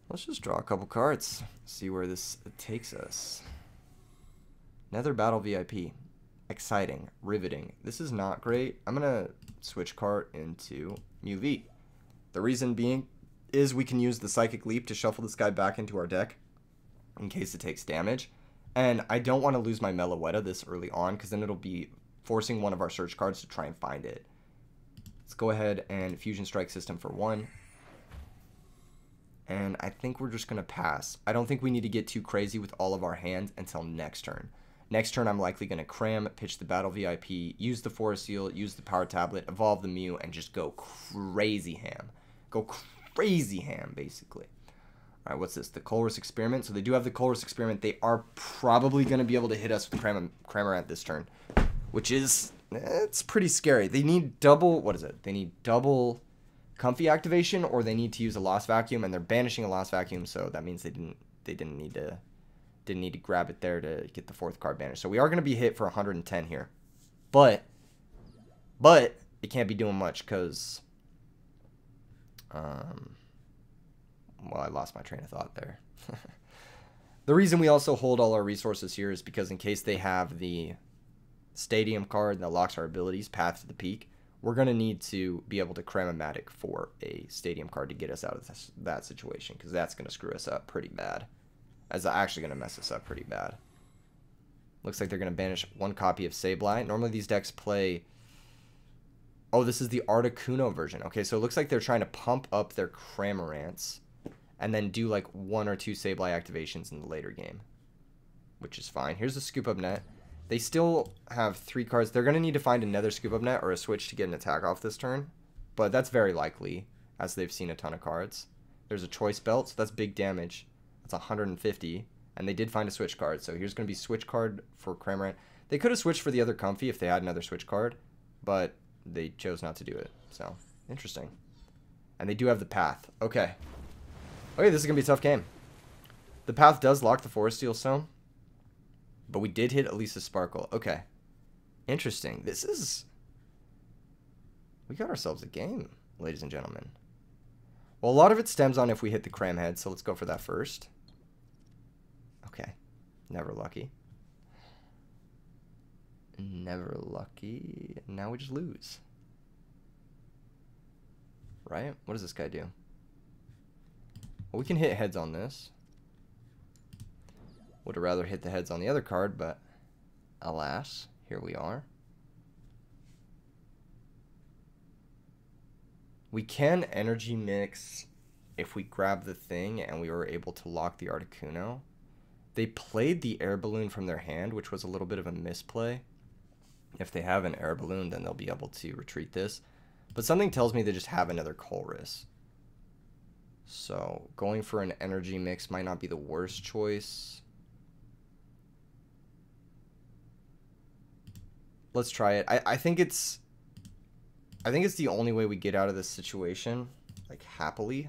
Let's just draw a couple cards, see where this takes us. Nether Battle VIP. Exciting, riveting. This is not great. I'm going to switch card into Mew V. The reason being is we can use the Psychic Leap to shuffle this guy back into our deck in case it takes damage. And I don't want to lose my Meloetta this early on because then it'll be forcing one of our search cards to try and find it. Let's go ahead and Fusion Strike System for 1. And I think we're just going to pass. I don't think we need to get too crazy with all of our hands until next turn. Next turn, I'm likely going to cram, pitch the Battle VIP, use the Forest Seal, use the Power Tablet, evolve the Mew, and just go crazy ham. Go crazy ham, basically. All right, what's this? The Colress Experiment. So they do have the Colress Experiment. They are probably going to be able to hit us with Cramorant this turn, which is, it's pretty scary. They need double, what is it? They need double Comfy activation, or they need to use a Lost Vacuum, and they're banishing a Lost Vacuum, so that means they didn't need to grab it there to get the 4th card banished. So we are going to be hit for 110 here, but it can't be doing much because well, I lost my train of thought there. The reason we also hold all our resources here is because in case they have the Stadium card that locks our abilities, Path to the Peak, we're going to need to be able to Cram-O-Matic for a Stadium card to get us out of that situation, because that's going to screw us up pretty bad. That's actually going to mess us up pretty bad. Looks like they're going to banish 1 copy of Sableye. Normally these decks play... Oh, this is the Articuno version. Okay, so it looks like they're trying to pump up their Cramorants and then do like 1 or 2 Sableye activations in the later game, which is fine. Here's the Scoop Up Net. They still have 3 cards. They're going to need to find another Scoop Up Net or a switch to get an attack off this turn. But that's very likely, as they've seen a ton of cards. There's a Choice Belt, so that's big damage. That's 150. And they did find a switch card. So here's going to be switch card for Cramorant. They could have switched for the other Comfy if they had another switch card. But they chose not to do it. So, interesting. And they do have the Path. Okay. Okay, this is going to be a tough game. The path does lock the Forest Steel Stone. But we did hit Elisa's Sparkle. Okay. Interesting. This is... We got ourselves a game, ladies and gentlemen. Well, a lot of it stems on if we hit the Cram Head, so let's go for that first. Okay. Never lucky. Never lucky. Now we just lose. Right? What does this guy do? Well, we can hit heads on this. Would have rather hit the heads on the other card, but alas, here we are. We can energy mix if we grab the thing and we were able to lock the Articuno. They played the air balloon from their hand, which was a little bit of a misplay. If they have an air balloon, then they'll be able to retreat this. But something tells me they just have another Colress. So going for an energy mix might not be the worst choice. Let's try it. I think it's the only way we get out of this situation, like happily.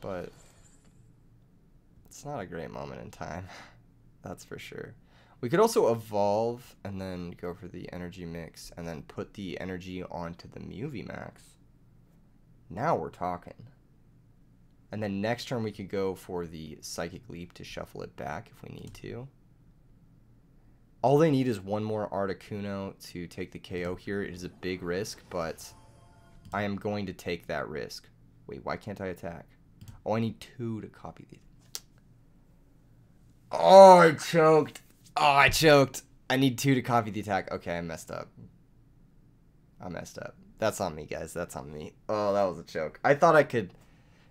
But it's not a great moment in time. That's for sure. We could also evolve and then go for the energy mix and then put the energy onto the Mew VMAX. Now we're talking. And then next turn we could go for the Psychic Leap to shuffle it back if we need to. All they need is one more Articuno to take the KO here. It is a big risk, but I am going to take that risk. Wait, why can't I attack? Oh, I need 2 to copy these. Oh, I choked. Oh, I choked. I need 2 to copy the attack. Okay, I messed up. I messed up. That's on me, guys. That's on me. Oh, that was a choke. I thought I could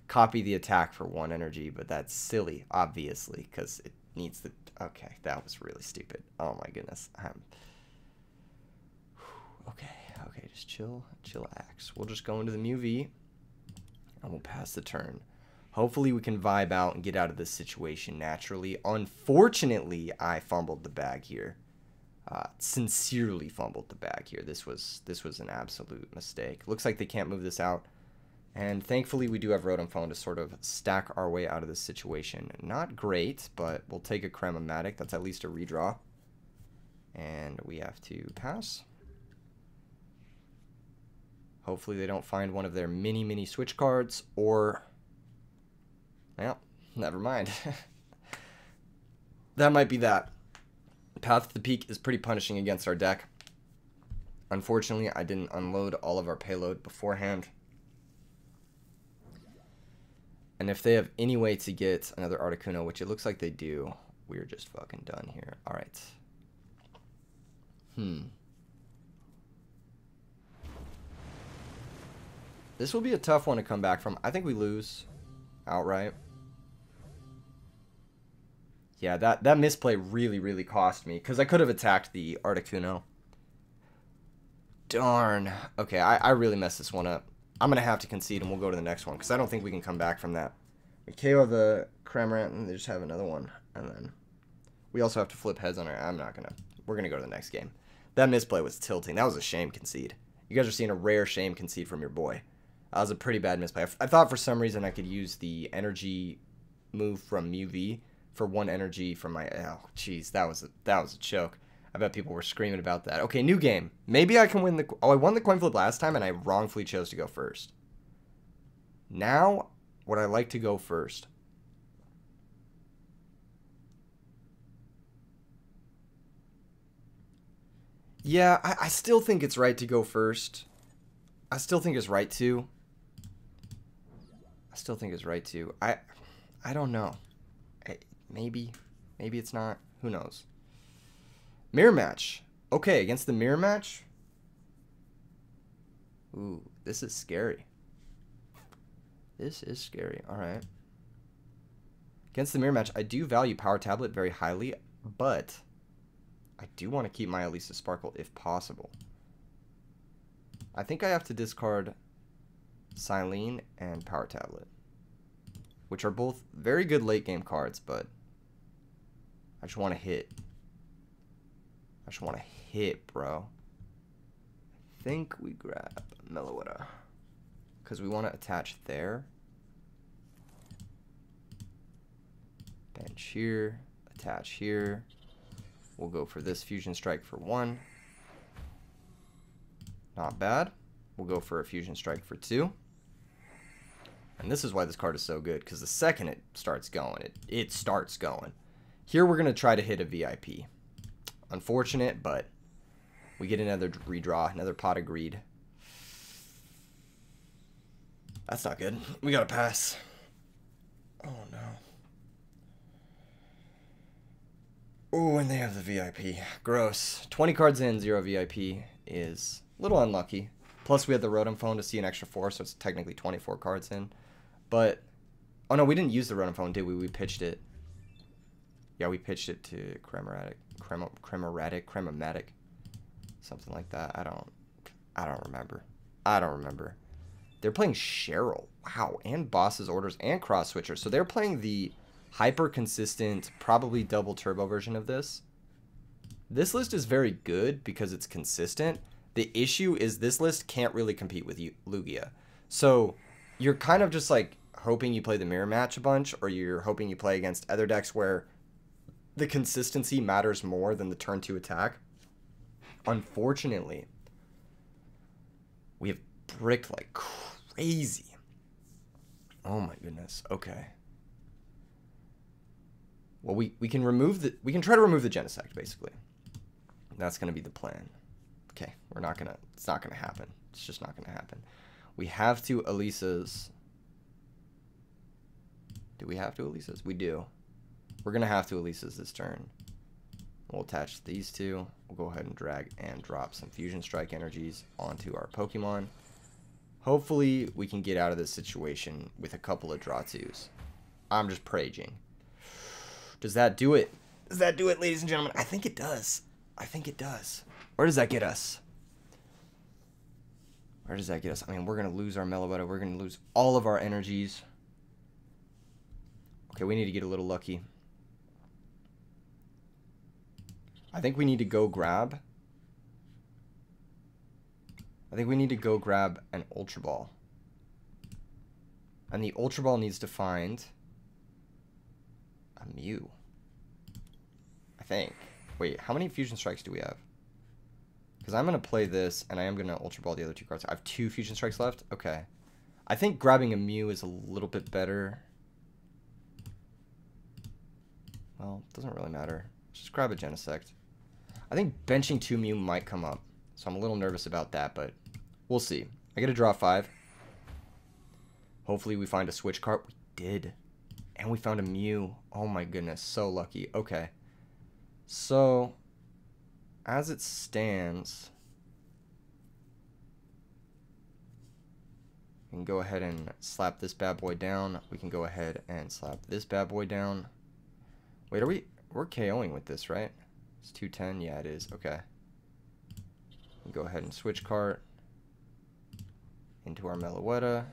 copy the attack for 1 energy, but that's silly, obviously, because it needs the... Okay, that was really stupid. Oh my goodness. Okay, just chillax. We'll just go into the Mew V, and we'll pass the turn. Hopefully we can vibe out and get out of this situation naturally. Unfortunately, I fumbled the bag here. Sincerely fumbled the bag here. This was an absolute mistake. Looks like they can't move this out. And thankfully, we do have Rotom Phone to sort of stack our way out of this situation. Not great, but we'll take a Cram-O-Matic. That's at least a redraw. And we have to pass. Hopefully they don't find one of their mini switch cards, or... Well, never mind. That might be that. Path to the Peak is pretty punishing against our deck. Unfortunately, I didn't unload all of our payload beforehand. And if they have any way to get another Articuno, which it looks like they do, we're just fucking done here. Alright. This will be a tough one to come back from. I think we lose outright. Yeah, that misplay really cost me, because I could have attacked the Articuno. Darn. Okay, I really messed this one up. I'm going to have to concede, and we'll go to the next one, because I don't think we can come back from that. We KO the Cramorant, and they just have another one. And then we also have to flip heads on our... We're going to go to the next game. That misplay was tilting. That was a shame concede. You guys are seeing a rare shame concede from your boy. That was a pretty bad misplay. I thought for some reason I could use the energy move from Mew V for 1 energy from my... Oh, jeez, that was a choke. I bet people were screaming about that. Okay, new game. Maybe I can win the... Oh, I won the coin flip last time, and I wrongfully chose to go first. Now, would I like to go first? Yeah, I still think it's right to go first. I still think it's right to. I don't know. Maybe it's not. Who knows? Mirror match. Okay, against the mirror match. Ooh, this is scary. This is scary. All right. Against the mirror match, I do value Power Tablet very highly, but I do want to keep my Elisa Sparkle if possible. I think I have to discard Silene and Power Tablet, which are both very good late game cards, but I just want to hit. Bro. I think we grab Meloetta, because we want to attach there. Bench here, attach here. We'll go for this Fusion Strike for 1. Not bad. We'll go for a Fusion Strike for 2. And this is why this card is so good, because the second it starts going, it starts going. Here we're going to try to hit a VIP. Unfortunate, but we get another redraw, another Pot of Greed. That's not good. We got to pass. Oh, no. Oh, and they have the VIP. Gross. 20 cards in, 0 VIP is a little unlucky. Plus, we had the Rotom Phone to see an extra 4, so it's technically 24 cards in. But, oh no, we didn't use the Rotom Phone, did we? We pitched it. Yeah, we pitched it to Cremoratic, something like that. I don't remember. They're playing Cheryl. Wow, and Boss's Orders and Cross Switcher. So they're playing the hyper consistent, probably double turbo version of this. This list is very good because it's consistent. The issue is this list can't really compete with Lugia. So you're kind of just like hoping you play the mirror match a bunch, or you're hoping you play against other decks where the consistency matters more than the turn 2 attack. Unfortunately, we have bricked like crazy. Oh my goodness. Okay. Well, we can try to remove the Genesect, basically. That's going to be the plan. Okay, it's not going to happen. It's just not going to happen. We have to Elisa's. Do we have to Elisa's? We do. We're going to have to Elisa's this turn. We'll attach these two. We'll go ahead and drag and drop some Fusion Strike energies onto our Pokemon. Hopefully, we can get out of this situation with a couple of draw twos. I'm just praying. Does that do it? Does that do it, ladies and gentlemen? I think it does. I think it does. Where does that get us? Where does that get us? I mean, we're going to lose our Meloetta. We're going to lose all of our energies. Okay, we need to get a little lucky. I think we need to go grab. An Ultra Ball. And the Ultra Ball needs to find a Mew. I think. Wait, how many Fusion Strikes do we have? Because I'm going to play this, and I am going to Ultra Ball the other 2 cards. I have 2 Fusion Strikes left? Okay. I think grabbing a Mew is a little bit better. Well, it doesn't really matter. Just grab a Genesect. I think benching 2 Mew might come up. So I'm a little nervous about that, but we'll see. I get to draw 5. Hopefully we find a switch card. We did. And we found a Mew. Oh my goodness. So lucky. Okay. So, as it stands, we can go ahead and slap this bad boy down. We can go ahead and slap this bad boy down. Wait, we're KOing with this, right? It's 210. Yeah, it is. Okay. Go ahead and switch cart into our Meloetta.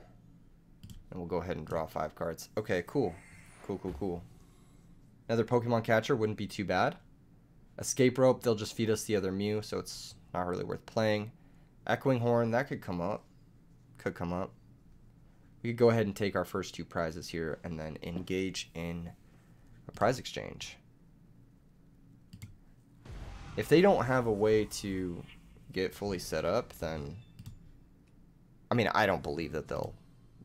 And we'll go ahead and draw 5 cards. Okay, cool. Cool. Another Pokemon catcher wouldn't be too bad. Escape Rope, they'll just feed us the other Mew, so it's not really worth playing. Echoing Horn, that could come up. We could go ahead and take our first 2 prizes here and then engage in a prize exchange. If they don't have a way to get fully set up, then I mean, I don't believe that they'll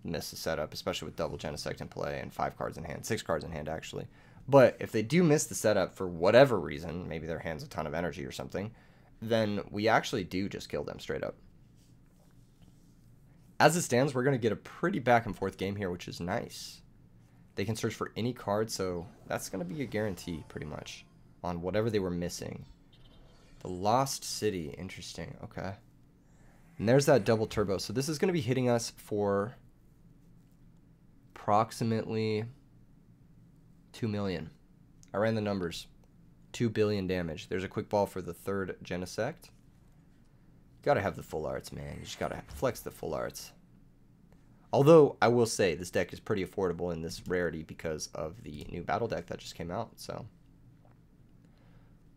miss the setup, especially with double Genesect in play and 5 cards in hand, 6 cards in hand actually. But if they do miss the setup for whatever reason, maybe their hand's a ton of energy or something, then we actually do just kill them straight up. As it stands, we're going to get a pretty back and forth game here, which is nice. They can search for any card, so that's going to be a guarantee pretty much on whatever they were missing. The Lost City, interesting, okay. And there's that double turbo. So this is going to be hitting us for approximately 2 million. I ran the numbers. 2 billion damage. There's a quick ball for the 3rd Genesect. Gotta have the full arts, man. You just gotta flex the full arts. Although, I will say, this deck is pretty affordable in this rarity because of the new battle deck that just came out. So,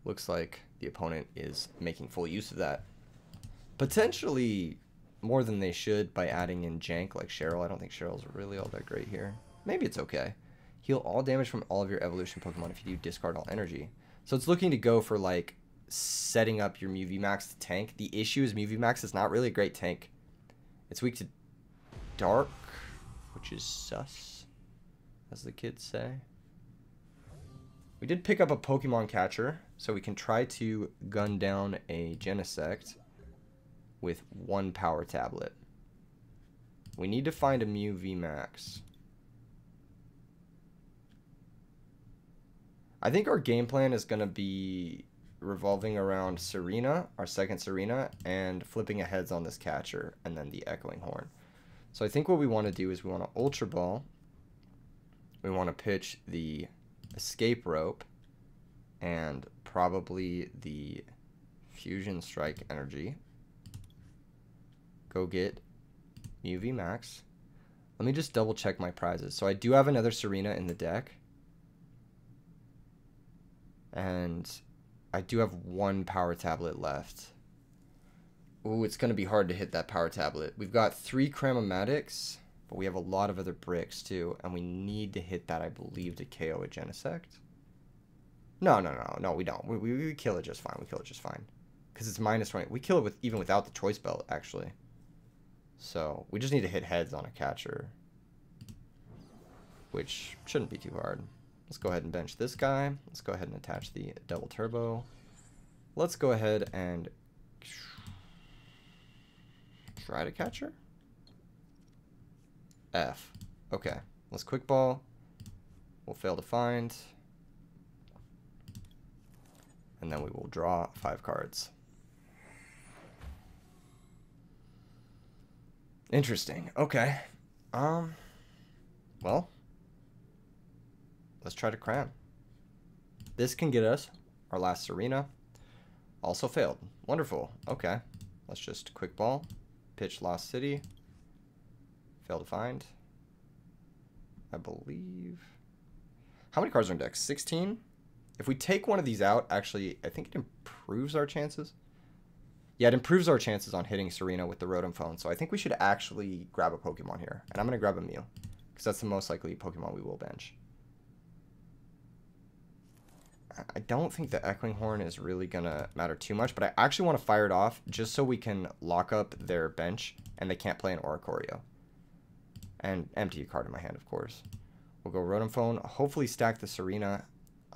looks like the opponent is making full use of that. Potentially more than they should by adding in jank like Cheryl. I don't think Cheryl's really all that great here. Maybe it's okay. Heal all damage from all of your evolution Pokemon if you do discard all energy. So it's looking to go for like setting up your Mew VMAX to tank. The issue is Mew VMAX is not really a great tank. It's weak to dark, which is sus, as the kids say. We did pick up a Pokemon catcher, so we can try to gun down a Genesect with 1 power tablet. We need to find a Mew VMAX. I think our game plan is going to be revolving around Serena, our second Serena, and flipping a heads on this catcher, and then the Echoing Horn. So I think what we want to do is we want to Ultra Ball. We want to pitch the Escape Rope, and probably the Fusion Strike Energy. Go get Mew VMAX. Let me just double check my prizes. So I do have another Serena in the deck. And I do have 1 power tablet left. Ooh, it's going to be hard to hit that power tablet. We've got 3 Cramomatics, but we have a lot of other bricks too. And we need to hit that, I believe, to KO a Genesect. No, we don't. We kill it just fine. We kill it just fine. Because it's minus 20. We kill it even without the Choice Belt, actually. So we just need to hit heads on a catcher, which shouldn't be too hard. Let's go ahead and bench this guy. Let's go ahead and attach the double turbo. Let's go ahead and try to catcher. F. Okay. Let's quick ball. We'll fail to find. And then we will draw 5 cards. Interesting. Okay. Well, let's try to cram. This can get us our last Serena. Also failed. Wonderful. Okay. Let's just quick ball. Pitch Lost City. Fail to find. I believe. How many cards are in deck? 16? If we take one of these out, actually, I think it improves our chances. Yeah, it improves our chances on hitting Serena with the Rotom Phone. So I think we should actually grab a Pokemon here. And I'm going to grab a Mew, because that's the most likely Pokemon we will bench. I don't think the Echoing Horn is really going to matter too much, but I actually want to fire it off just so we can lock up their bench and they can't play an Oricorio. And empty a card in my hand, of course. We'll go Rotom Phone, hopefully stack the Serena.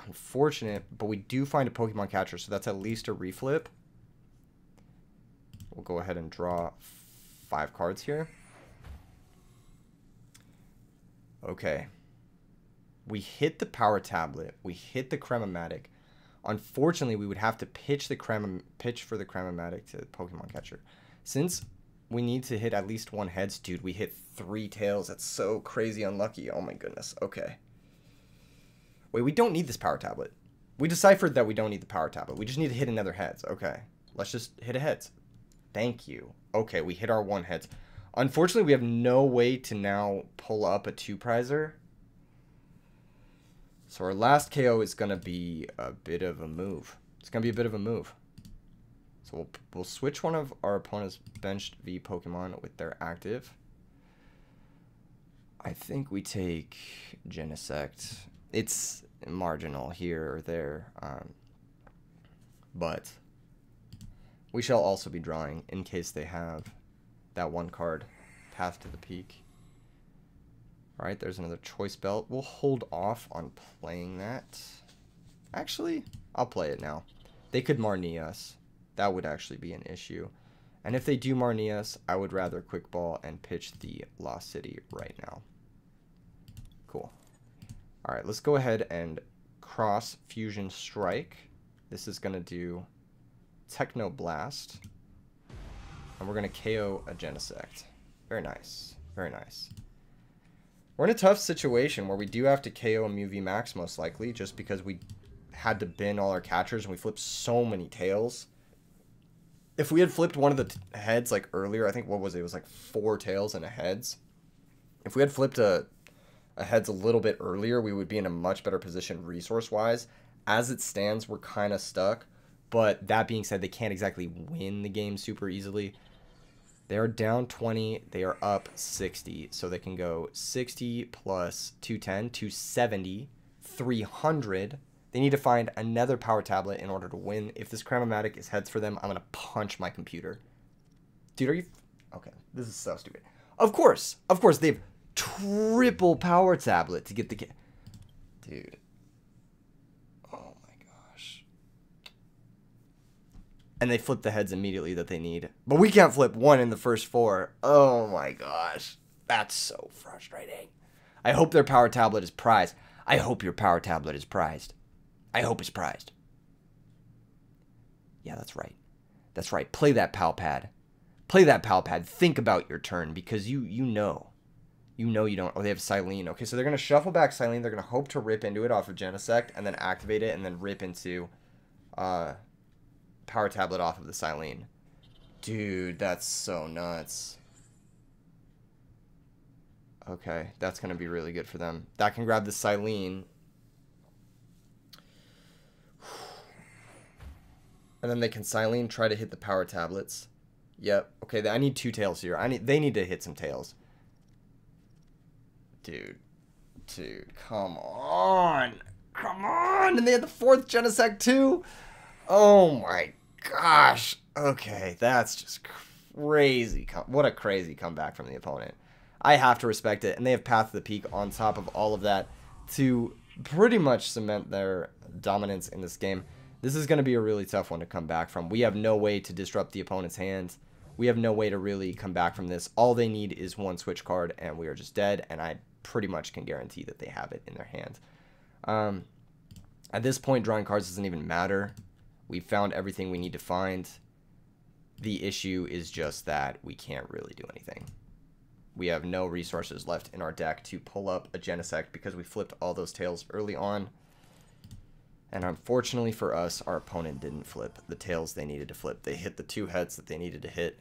Unfortunate, but we do find a Pokemon catcher, so that's at least a reflip. We'll go ahead and draw 5 cards here. Okay. We hit the Power Tablet. We hit the Cramomatic. Unfortunately, we would have to pitch for the Cramomatic to the Pokemon catcher. Since we need to hit at least 1 heads, dude, we hit 3 tails. That's so crazy unlucky. Oh my goodness. Okay. Wait, we don't need this Power Tablet. We deciphered that we don't need the Power Tablet. We just need to hit another heads. Okay. Let's just hit a heads. Thank you. Okay, we hit our 1 heads. Unfortunately, we have no way to now pull up a 2-prizer. So our last KO is going to be a bit of a move. It's going to be a bit of a move. So we'll switch one of our opponent's benched V Pokemon with their active. I think we take Genesect. It's marginal here or there. But we shall also be drawing in case they have that 1 card, Path to the Peak. Alright, there's another Choice Belt. We'll hold off on playing that. Actually, I'll play it now. They could Marnie us. That would actually be an issue. And if they do Marnie us, I would rather quick ball and pitch the Lost City right now. Cool. Alright, let's go ahead and cross Fusion Strike. This is going to do Techno Blast. And we're going to KO a Genesect. Very nice. Very nice. We're in a tough situation where we do have to KO a Mew VMAX most likely, just because we had to bin all our catchers and we flipped so many tails. If we had flipped one of the heads like earlier, I think what was it? It was like 4 tails and a heads. If we had flipped a heads a little bit earlier, we would be in a much better position resource-wise. As it stands, we're kind of stuck. But that being said, they can't exactly win the game super easily. They are down 20. They are up 60. So they can go 60 plus 210, 270, 300. They need to find another power tablet in order to win. If this Cramomatic is heads for them, I'm going to punch my computer. Dude, are you... Okay, this is so stupid. Of course, they have triple power tablet to get the... Dude. Oh my gosh. And they flip the heads immediately that they need. But we can't flip one in the first 4. Oh my gosh. That's so frustrating. I hope their power tablet is prized. I hope your power tablet is prized. I hope it's prized. Yeah, that's right. That's right. Play that pal pad. Play that pal pad. Think about your turn because you know. You know you don't. Oh, they have Silene. Okay, so they're going to shuffle back Silene. They're going to hope to rip into it off of Genesect and then activate it and then rip into power tablet off of the Silene. Dude, that's so nuts. Okay, that's going to be really good for them. That can grab the Silene. And then they can Silene try to hit the power tablets. Yep. Okay, I need 2 tails here. They need to hit some tails. Dude, come on. Come on. And they had the 4th Genesect too. Oh my gosh. Okay, that's just crazy. What a crazy comeback from the opponent. I have to respect it. And they have Path to the Peak on top of all of that to pretty much cement their dominance in this game. This is going to be a really tough one to come back from. We have no way to disrupt the opponent's hands. We have no way to really come back from this. All they need is 1 switch card, and we are just dead, and I pretty much can guarantee that they have it in their hand. At this point, drawing cards doesn't even matter. We've found everything we need to find. The issue is just that we can't really do anything. We have no resources left in our deck to pull up a Genesect because we flipped all those tails early on. And unfortunately for us, our opponent didn't flip the tails they needed to flip. They hit the 2 heads that they needed to hit.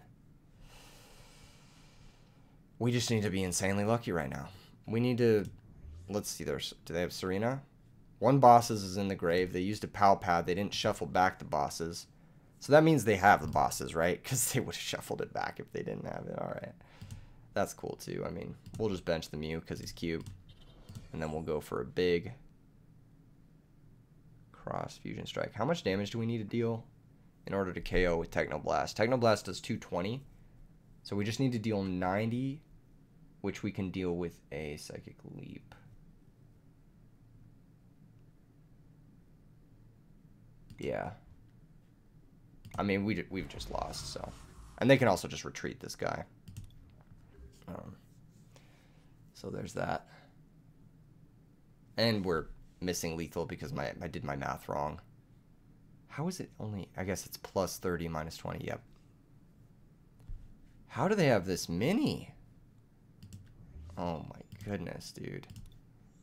We just need to be insanely lucky right now. We need to... Let's see. Do they have Serena? 1 bosses is in the grave. They used a pal pad. They didn't shuffle back the bosses. So that means they have the bosses, right? Because they would have shuffled it back if they didn't have it. Alright. That's cool too. I mean, we'll just bench the Mew because he's cute. And then we'll go for a big... Cross Fusion Strike. How much damage do we need to deal in order to KO with Technoblast? Technoblast does 220. So we just need to deal 90, which we can deal with a Psychic Leap. Yeah. I mean, we've just lost, so. And they can also just retreat this guy. So there's that. And we're missing lethal because I did my math wrong. How is it only... I guess it's plus 30 minus 20. Yep. How do they have this many? Oh my goodness, dude.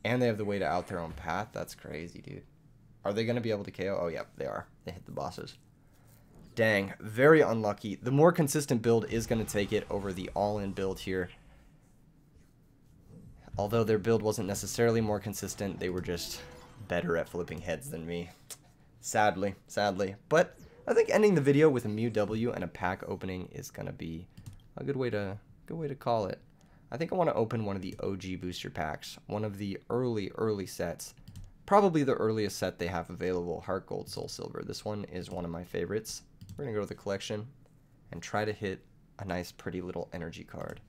And they have the way to out their own path. That's crazy, dude. Are they going to be able to KO? Oh, yep, they are. They hit the bosses. Dang. Very unlucky. The more consistent build is going to take it over the all-in build here. Although their build wasn't necessarily more consistent, they were just better at flipping heads than me. Sadly. But I think ending the video with a Mew W and a pack opening is going to be a good way to call it. I think I want to open one of the OG booster packs, one of the early sets. Probably the earliest set they have available, Heart Gold, Soul Silver. This one is one of my favorites. We're going to go to the collection and try to hit a nice pretty little energy card.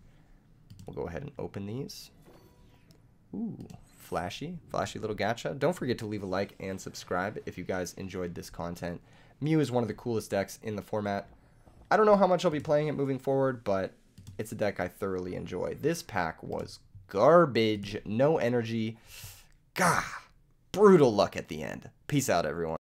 We'll go ahead and open these. Ooh, flashy little gacha. Don't forget to leave a like and subscribe if you guys enjoyed this content. Mew is one of the coolest decks in the format. I don't know how much I'll be playing it moving forward, but it's a deck I thoroughly enjoy. This pack was garbage, no energy. Gah, brutal luck at the end. Peace out, everyone.